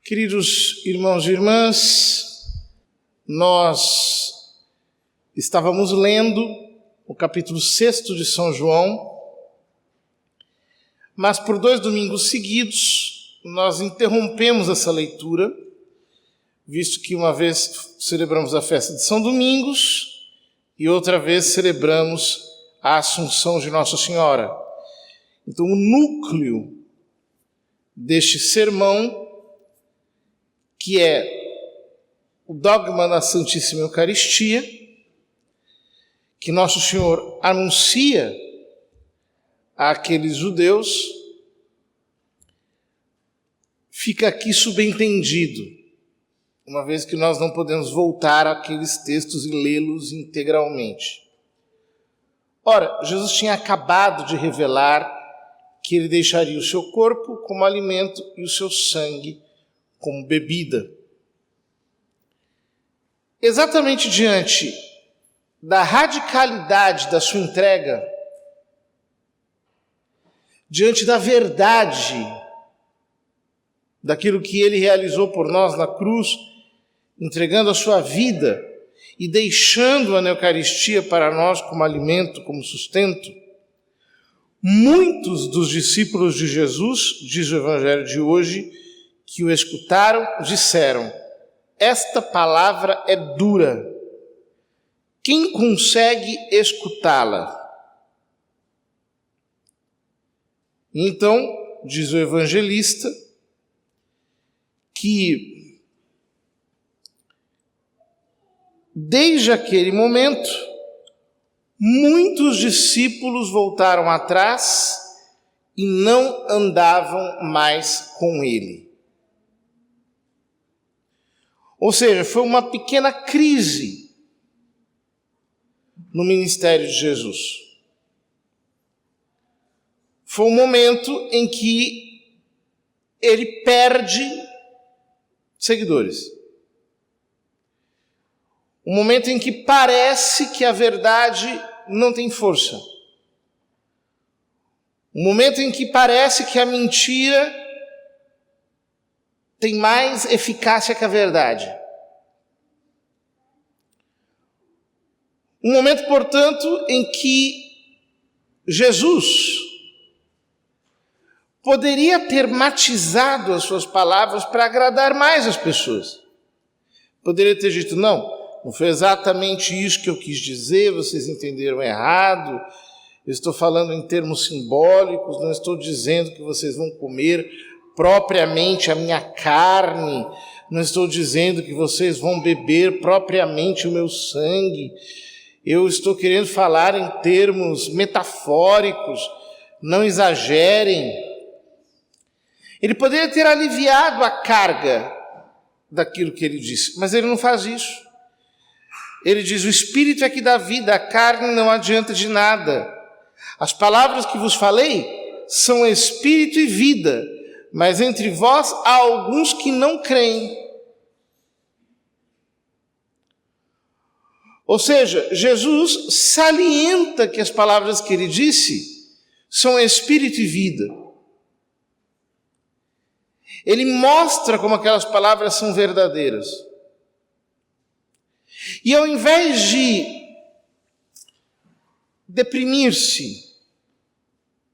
Queridos irmãos e irmãs, nós estávamos lendo o capítulo 6 de São João, mas por 2 domingos seguidos nós interrompemos essa leitura, visto que uma vez celebramos a festa de São Domingos e outra vez celebramos a Assunção de Nossa Senhora. Então o núcleo deste sermão, que é o dogma da Santíssima Eucaristia, que Nosso Senhor anuncia àqueles judeus, fica aqui subentendido, uma vez que nós não podemos voltar àqueles textos e lê-los integralmente. Ora, Jesus tinha acabado de revelar que ele deixaria o seu corpo como alimento e o seu sangue como bebida. Exatamente diante da radicalidade da sua entrega, diante da verdade daquilo que ele realizou por nós na cruz, entregando a sua vida e deixando a Eucaristia para nós como alimento, como sustento, muitos dos discípulos de Jesus, diz o Evangelho de hoje, que o escutaram, disseram: esta palavra é dura. Quem consegue escutá-la? Então, diz o evangelista, que desde aquele momento, muitos discípulos voltaram atrás e não andavam mais com ele. Ou seja, foi uma pequena crise no ministério de Jesus. Foi um momento em que ele perde seguidores. Um momento em que parece que a verdade não tem força. Um momento em que parece que a mentira tem mais eficácia que a verdade. Um momento, portanto, em que Jesus poderia ter matizado as suas palavras para agradar mais as pessoas. Poderia ter dito: não foi exatamente isso que eu quis dizer, vocês entenderam errado, eu estou falando em termos simbólicos, não estou dizendo que vocês vão comer propriamente a minha carne, não estou dizendo que vocês vão beber propriamente o meu sangue, eu estou querendo falar em termos metafóricos, não exagerem. Ele poderia ter aliviado a carga daquilo que ele disse, mas ele não faz isso. Ele diz: o Espírito é que dá vida, a carne não adianta de nada. As palavras que vos falei são Espírito e vida, mas entre vós há alguns que não creem. Ou seja, Jesus salienta que as palavras que ele disse são Espírito e vida. Ele mostra como aquelas palavras são verdadeiras. E ao invés de deprimir-se,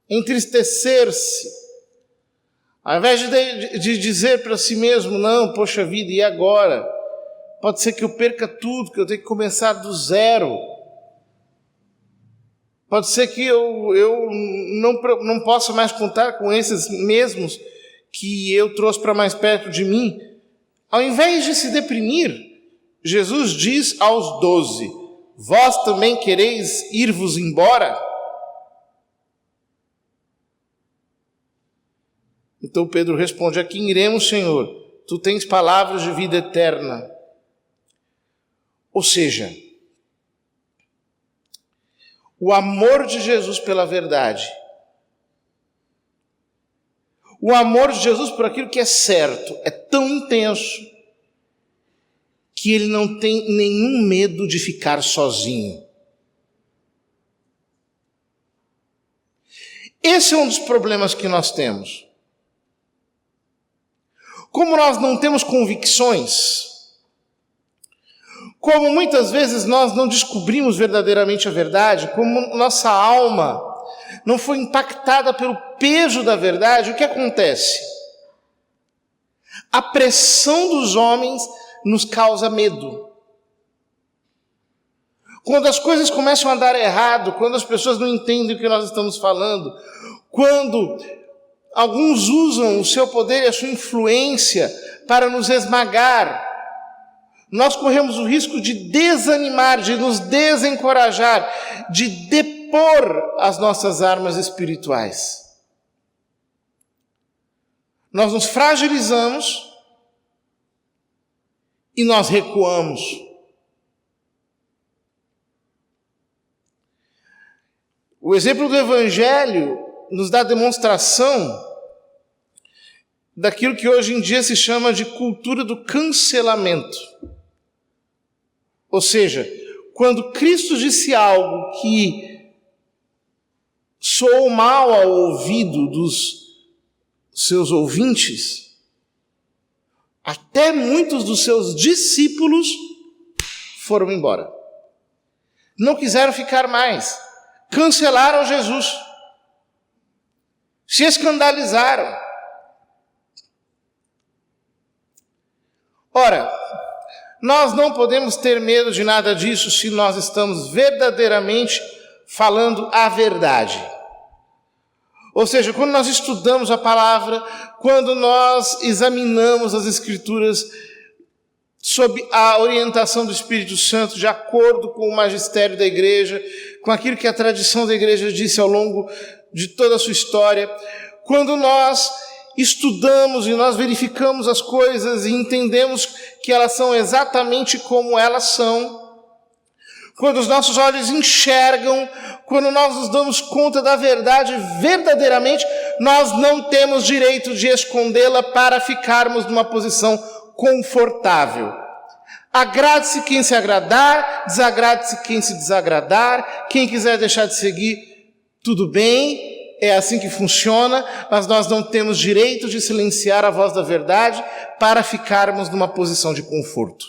entristecer-se, ao invés de dizer para si mesmo: não, poxa vida, e agora? Pode ser que eu perca tudo, que eu tenha que começar do zero. Pode ser que eu não possa mais contar com esses mesmos que eu trouxe para mais perto de mim. Ao invés de se deprimir, Jesus diz aos 12: vós também quereis ir-vos embora? Então Pedro responde: a quem iremos, Senhor? Tu tens palavras de vida eterna. Ou seja, o amor de Jesus pela verdade, o amor de Jesus por aquilo que é certo, é tão intenso que ele não tem nenhum medo de ficar sozinho. Esse é um dos problemas que nós temos. como nós não temos convicções, como muitas vezes nós não descobrimos verdadeiramente a verdade, como nossa alma não foi impactada pelo peso da verdade, o que acontece? A pressão dos homens nos causa medo. Quando as coisas começam a dar errado, quando as pessoas não entendem o que nós estamos falando, quando alguns usam o seu poder e a sua influência para nos esmagar, nós corremos o risco de desanimar, de nos desencorajar, de depor as nossas armas espirituais. Nós nos fragilizamos e nós recuamos. O exemplo do Evangelho nos dá demonstração daquilo que hoje em dia se chama de cultura do cancelamento. Ou seja, quando Cristo disse algo que soou mal ao ouvido dos seus ouvintes, até muitos dos seus discípulos foram embora. Não quiseram ficar mais. Cancelaram Jesus. Se escandalizaram. Ora, nós não podemos ter medo de nada disso se nós estamos verdadeiramente falando a verdade. Ou seja, quando nós estudamos a palavra, quando nós examinamos as Escrituras sob a orientação do Espírito Santo, de acordo com o magistério da igreja, com aquilo que a tradição da igreja disse ao longo de toda a sua história, quando nós estudamos e nós verificamos as coisas e entendemos que elas são exatamente como elas são, quando os nossos olhos enxergam, quando nós nos damos conta da verdade verdadeiramente, nós não temos direito de escondê-la para ficarmos numa posição confortável. Agrade-se quem se agradar, desagrade-se quem se desagradar, quem quiser deixar de seguir, tudo bem, é assim que funciona, mas nós não temos direito de silenciar a voz da verdade para ficarmos numa posição de conforto.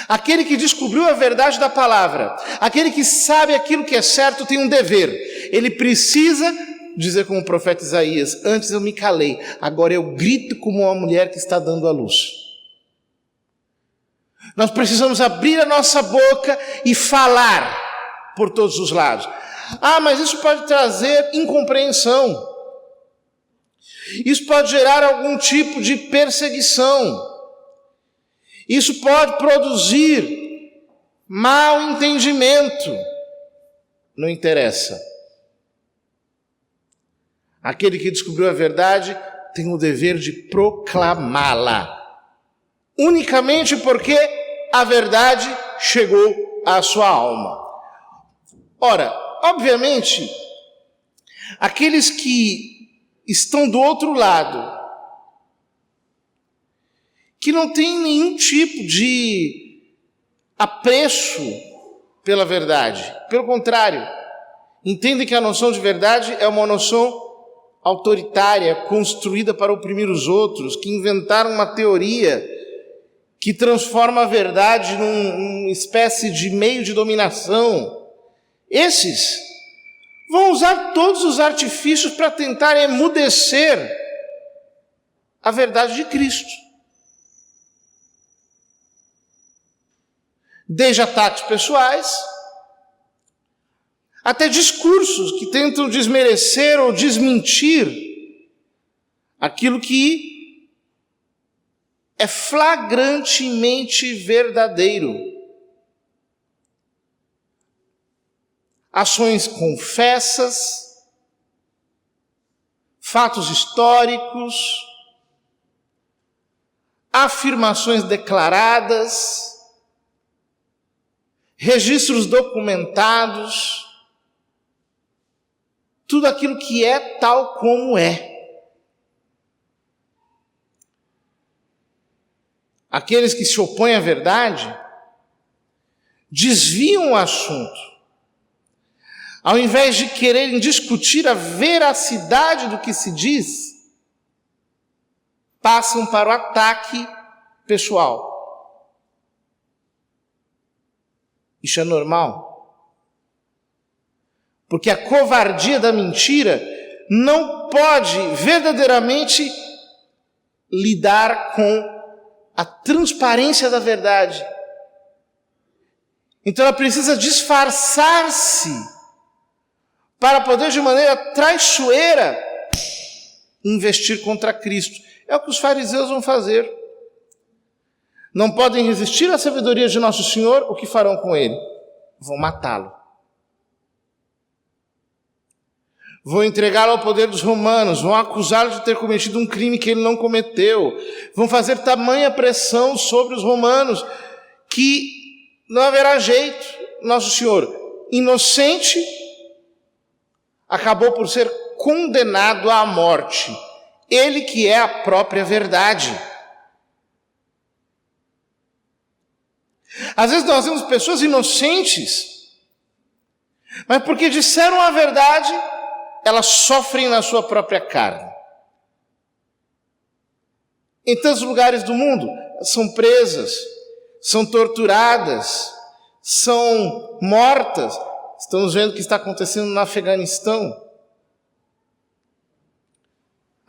Aquele que descobriu a verdade da palavra, aquele que sabe aquilo que é certo, tem um dever. Ele precisa dizer como o profeta Isaías: antes eu me calei, agora eu grito como uma mulher que está dando à luz. Nós precisamos abrir a nossa boca e falar por todos os lados. Ah, mas isso pode trazer incompreensão. Isso pode gerar algum tipo de perseguição. Isso pode produzir mau entendimento. Não interessa. Aquele que descobriu a verdade tem o dever de proclamá-la. Unicamente porque a verdade chegou à sua alma. Ora, obviamente, aqueles que estão do outro lado, que não têm nenhum tipo de apreço pela verdade, pelo contrário, entendem que a noção de verdade é uma noção autoritária, construída para oprimir os outros, que inventaram uma teoria que transforma a verdade numa espécie de meio de dominação. Esses vão usar todos os artifícios para tentar emudecer a verdade de Cristo. Desde ataques pessoais, até discursos que tentam desmerecer ou desmentir aquilo que é flagrantemente verdadeiro. Ações confessas, fatos históricos, afirmações declaradas, registros documentados, tudo aquilo que é tal como é. Aqueles que se opõem à verdade desviam o assunto. Ao invés de quererem discutir a veracidade do que se diz, passam para o ataque pessoal. Isso é normal. Porque a covardia da mentira não pode verdadeiramente lidar com a transparência da verdade. Então ela precisa disfarçar-se para poder, de maneira traiçoeira, investir contra Cristo. É o que os fariseus vão fazer. Não podem resistir à sabedoria de Nosso Senhor, o que farão com ele? Vão matá-lo. Vão entregá-lo ao poder dos romanos, vão acusá-lo de ter cometido um crime que ele não cometeu, vão fazer tamanha pressão sobre os romanos que não haverá jeito. Nosso Senhor, inocente, acabou por ser condenado à morte. Ele que é a própria verdade. Às vezes nós vemos pessoas inocentes, mas porque disseram a verdade, elas sofrem na sua própria carne. Em tantos lugares do mundo, são presas, são torturadas, são mortas. Estamos vendo o que está acontecendo no Afeganistão.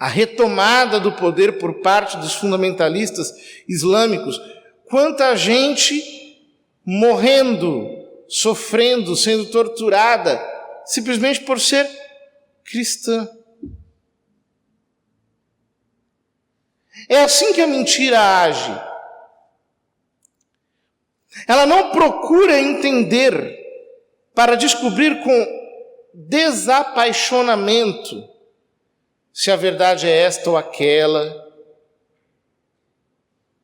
A retomada do poder por parte dos fundamentalistas islâmicos. Quanta gente morrendo, sofrendo, sendo torturada, simplesmente por ser cristã. É assim que a mentira age. Ela não procura entender para descobrir com desapaixonamento se a verdade é esta ou aquela.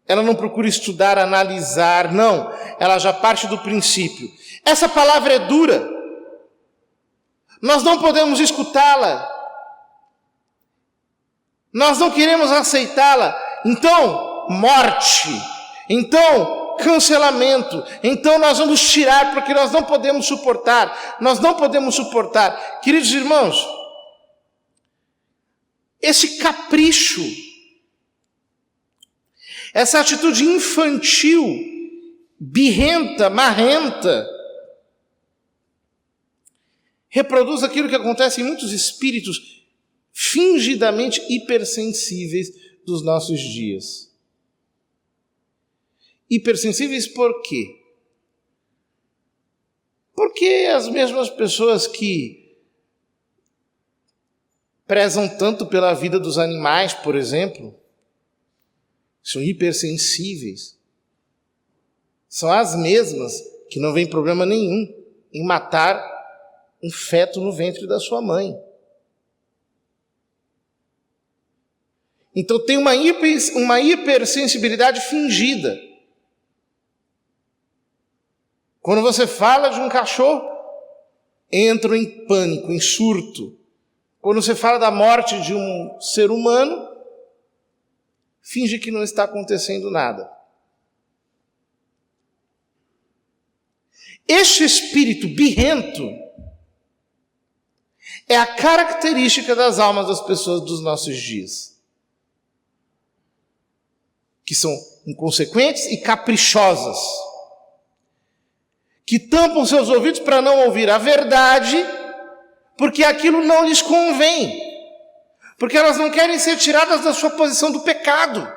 Ela não procura estudar, analisar, não. Ela já parte do princípio. Essa palavra é dura. Nós não podemos escutá-la. Nós não queremos aceitá-la. Então, morte. Então, cancelamento. Então, nós vamos tirar porque nós não podemos suportar. Nós não podemos suportar. Queridos irmãos, esse capricho, essa atitude infantil, birrenta, marrenta, reproduz aquilo que acontece em muitos espíritos fingidamente hipersensíveis dos nossos dias. Hipersensíveis por quê? Porque as mesmas pessoas que prezam tanto pela vida dos animais, por exemplo, são hipersensíveis. São as mesmas que não vêem problema nenhum em matar um feto no ventre da sua mãe. Então tem uma hipersensibilidade fingida. Quando você fala de um cachorro, entram em pânico, em surto. Quando você fala da morte de um ser humano, finge que não está acontecendo nada. Este espírito birrento é a característica das almas das pessoas dos nossos dias, que são inconsequentes e caprichosas, que tampam seus ouvidos para não ouvir a verdade, porque aquilo não lhes convém, porque elas não querem ser tiradas da sua posição do pecado.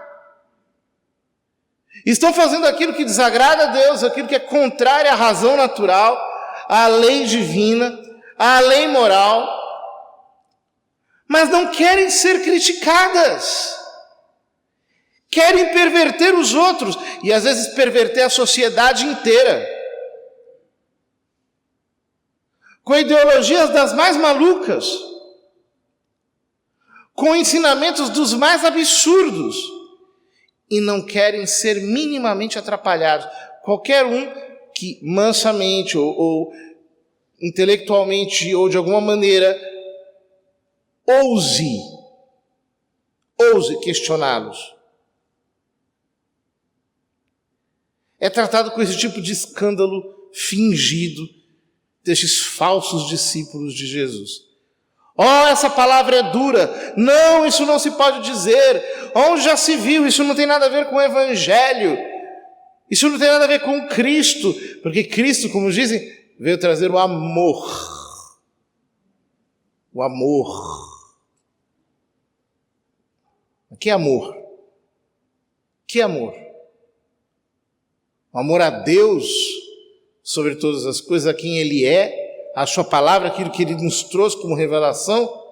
Estão fazendo aquilo que desagrada a Deus, aquilo que é contrário à razão natural, à lei divina, à lei moral, mas não querem ser criticadas. Querem perverter os outros e às vezes perverter a sociedade inteira. Com ideologias das mais malucas, com ensinamentos dos mais absurdos, e não querem ser minimamente atrapalhados. Qualquer um que mansamente ou intelectualmente ou de alguma maneira ouse questioná-los, é tratado com esse tipo de escândalo fingido destes falsos discípulos de Jesus. Oh, essa palavra é dura. Não, isso não se pode dizer. Onde já se viu? Isso não tem nada a ver com o Evangelho. Isso não tem nada a ver com Cristo. Porque Cristo, como dizem, veio trazer o amor. O amor. Que amor? Que amor? O amor a Deus sobre todas as coisas, a quem Ele é, a sua palavra, aquilo que Ele nos trouxe como revelação,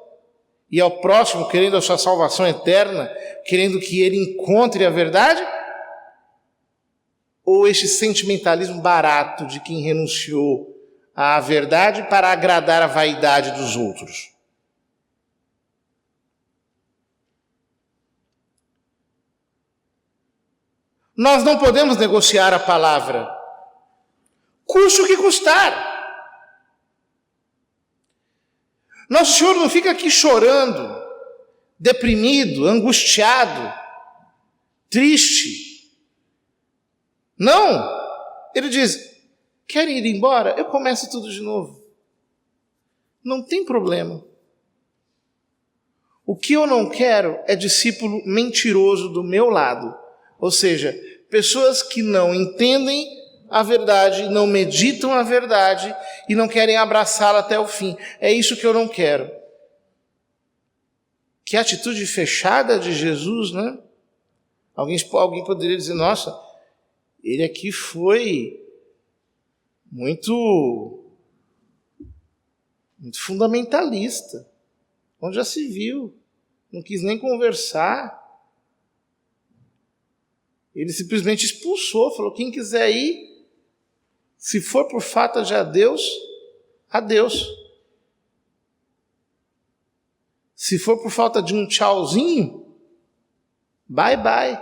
e ao próximo, querendo a sua salvação eterna, querendo que ele encontre a verdade? Ou este sentimentalismo barato de quem renunciou à verdade para agradar a vaidade dos outros? Nós não podemos negociar a palavra, custe o que custar. Nosso Senhor não fica aqui chorando, deprimido, angustiado, triste. Não, Ele diz, querem ir embora? Eu começo tudo de novo. Não tem problema. O que eu não quero é discípulo mentiroso do meu lado. Ou seja, pessoas que não entendem a verdade, não meditam a verdade e não querem abraçá-la até o fim. É isso que eu não quero. Que atitude fechada de Jesus, né? Alguém poderia dizer, nossa, ele aqui foi muito fundamentalista. Onde já se viu? Não quis nem conversar. Ele simplesmente expulsou, falou, quem quiser ir, se for por falta de adeus, adeus. Se for por falta de um tchauzinho, bye bye.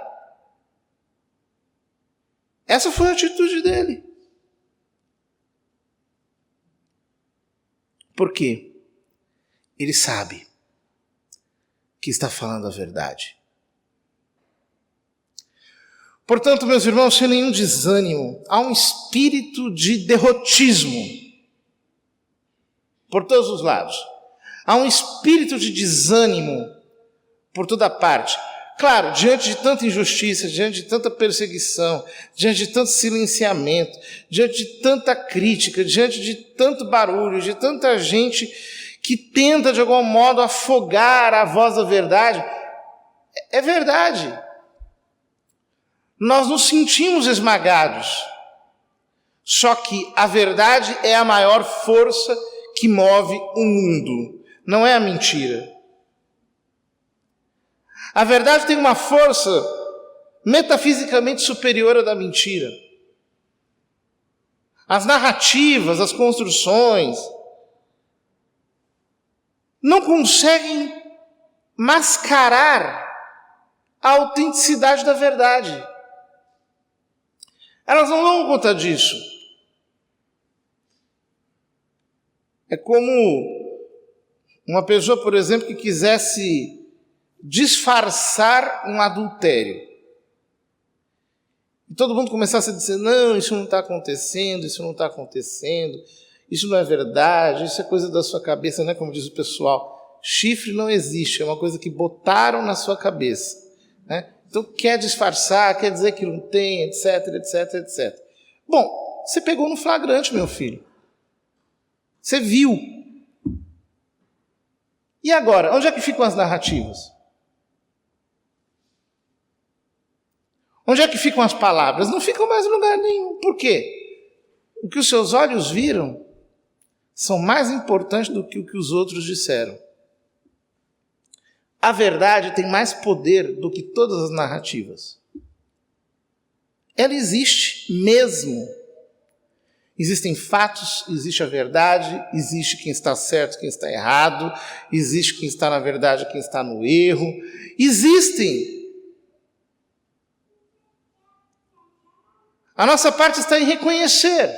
Essa foi a atitude dele. Por quê? Ele sabe que está falando a verdade. Portanto, meus irmãos, sem nenhum desânimo, há um espírito de derrotismo por todos os lados. Há um espírito de desânimo por toda parte. Claro, diante de tanta injustiça, diante de tanta perseguição, diante de tanto silenciamento, diante de tanta crítica, diante de tanto barulho, de tanta gente que tenta de algum modo afogar a voz da verdade, é verdade. Nós nos sentimos esmagados. Só que a verdade é a maior força que move o mundo. Não é a mentira. A verdade tem uma força metafisicamente superior à da mentira. As narrativas, as construções não conseguem mascarar a autenticidade da verdade. Elas não dão conta disso. É como uma pessoa, por exemplo, que quisesse disfarçar um adultério. E todo mundo começasse a dizer, não, isso não está acontecendo, isso não está acontecendo, isso não é verdade, isso é coisa da sua cabeça, né? Como diz o pessoal, chifre não existe, é uma coisa que botaram na sua cabeça, né? Então quer disfarçar, quer dizer que não tem, etc, etc, etc. Bom, você pegou no flagrante, meu filho. Você viu. E agora, onde é que ficam as narrativas? Onde é que ficam as palavras? Não ficam mais em lugar nenhum. Por quê? O que os seus olhos viram são mais importantes do que o que os outros disseram. A verdade tem mais poder do que todas as narrativas. Ela existe mesmo. Existem fatos, existe a verdade, existe quem está certo, quem está errado, existe quem está na verdade, quem está no erro. Existem. A nossa parte está em reconhecer.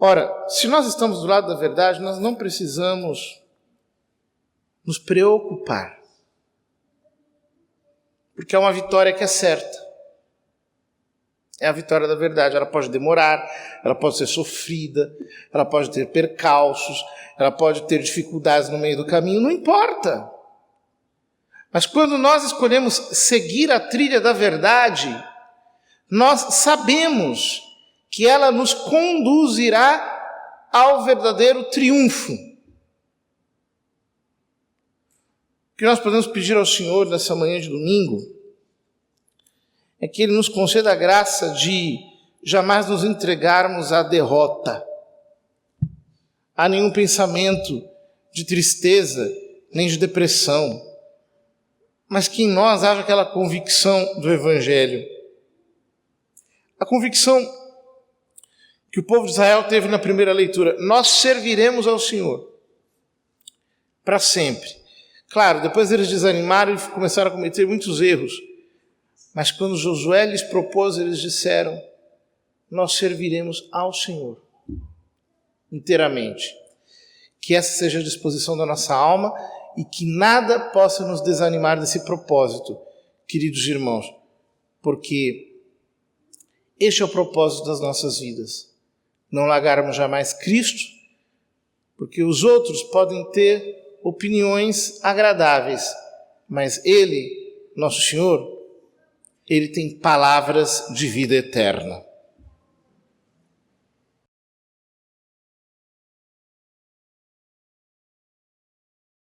Ora, se nós estamos do lado da verdade, nós não precisamos nos preocupar. Porque é uma vitória que é certa. É a vitória da verdade. Ela pode demorar, ela pode ser sofrida, ela pode ter percalços, ela pode ter dificuldades no meio do caminho, não importa. Mas quando nós escolhemos seguir a trilha da verdade, nós sabemos que ela nos conduzirá ao verdadeiro triunfo. O que nós podemos pedir ao Senhor nessa manhã de domingo é que Ele nos conceda a graça de jamais nos entregarmos à derrota, a nenhum pensamento de tristeza, nem de depressão, mas que em nós haja aquela convicção do Evangelho. A convicção que o povo de Israel teve na primeira leitura: nós serviremos ao Senhor para sempre. Claro, depois eles desanimaram e começaram a cometer muitos erros, mas quando Josué lhes propôs, eles disseram: nós serviremos ao Senhor inteiramente. Que essa seja a disposição da nossa alma e que nada possa nos desanimar desse propósito, queridos irmãos, porque este é o propósito das nossas vidas. Não largarmos jamais Cristo, porque os outros podem ter opiniões agradáveis, mas Ele, nosso Senhor, Ele tem palavras de vida eterna.